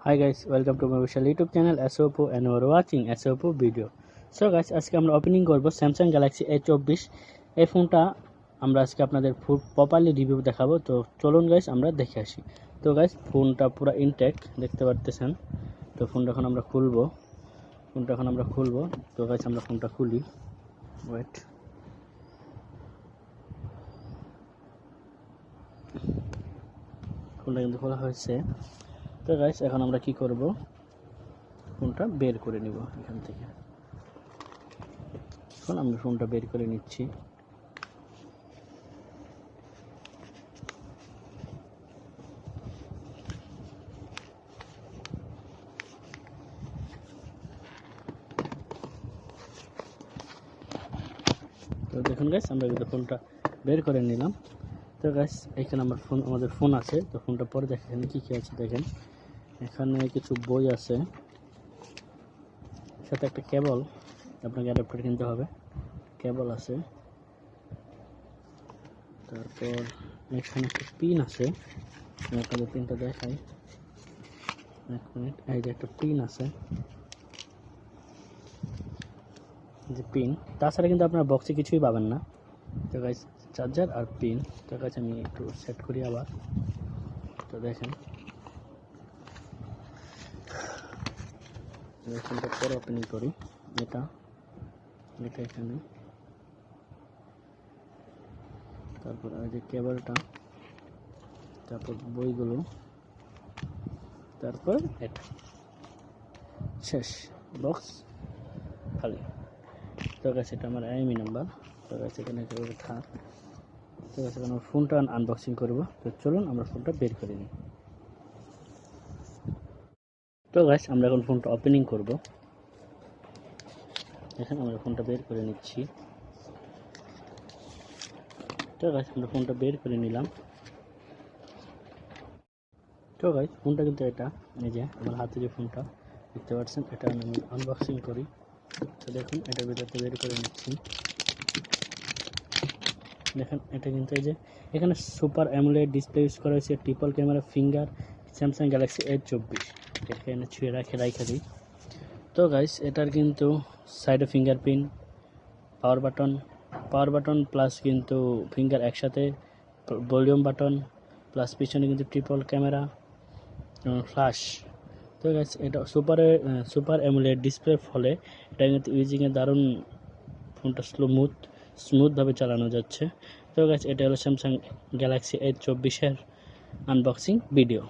Hi guys, welcome to my official YouTube channel A24 and you are watching A24 video. So guys, আজকে আমরা opening করব Samsung Galaxy A24 এই ফোনটা আমরা আজকে আপনাদের ফুল প্রপারলি রিভিউ দেখাবো। তো চলুন গাইস আমরা দেখে আসি। তো গাইস ফোনটা পুরো ইনটেক্ট দেখতে পারতেছেন। তো ফোনটা এখন আমরা খুলবো। তো গাইস আমরা ফোনটা খুলি। ওয়েট, ফোনটা কিন্তু খোলা হয়েছে। তো গাইস এখন আমরা কি করব, ফোনটা বের করে নিব এখান থেকে। এখন আমি ফোনটা বের করে নিচ্ছি। তো দেখুন গাইস আমরা কিন্তু ফোনটা বের করে নিলাম। তো গাইস এখানে আমাদের ফোন আছে। তো ফোনটা পরে দেখেন এখানে কি আছে। দেখেন এখানে কিছু বই আছে, সাথে একটা কেবল, আপনাকে অ্যাডাপ্টার কিনতে হবে। কেবল আছে, তারপর এখানে একটা পিন আছে। আমি আপনাদের পিনটা দেখাই, এক মিনিট। এই যে একটা পিন আছে, যে পিন। তাছাড়া কিন্তু আপনার বক্সে কিছুই পাবেন না। তো গাইস চার্জার আর পিন। তো গাইস আমি একটু সেট করি আবার। তো দেখেন ফোনটা পরে ওপেনিং করি। এটা এখানে, তারপর এই যে কেবলটা, তারপর বইগুলো, তারপর এটা শেষ, বক্স খালি। তো গাইস এটা আমার আইএমই নাম্বার। তো গাইস এখানে থাক। তো গাইস এখন ফোনটা আনবক্সিং করব। তো চলুন আমরা ফোনটা বের করে নিই। তো গাইস আমরা এখন ফোনটা ওপেনিং করব। দেখেন আমরা ফোনটা বের করে নিচ্ছি। তো গাইস আমরা ফোনটা বের করে নিলাম। তো গাইস ফোনটা কিন্তু এটা, এই যে আমার হাতে যে ফোনটা দেখতে পাচ্ছেন, এটা আমি আনবক্সিং করি। তো দেখুন এটার ভিতরটা বের করে নিচ্ছি। দেখেন এটা কিন্তু এই যে এখানে সুপার অ্যামোলেড ডিসপ্লে ইউজ করা হয়েছে, triple camera, finger, Samsung Galaxy A24। এখানে ছুঁয়ে রাখা দিই। তো গাইস এটার কিন্তু সাইডে ফিঙ্গারপ্রিন্ট, পাওয়ার বাটন প্লাস কিন্তু ফিঙ্গার একসাথে, ভলিউম বাটন প্লাস পিছনে কিন্তু ট্রিপল ক্যামেরা, ফ্ল্যাশ। তো গাইস এটা সুপার অ্যামোলেড ডিসপ্লের ফলে এটা কিন্তু ইউজিংয়ে দারুণ, ফোনটা স্মুথভাবে চালানো যাচ্ছে। তো গাইস এটা হলো Samsung Galaxy A24 unboxing video.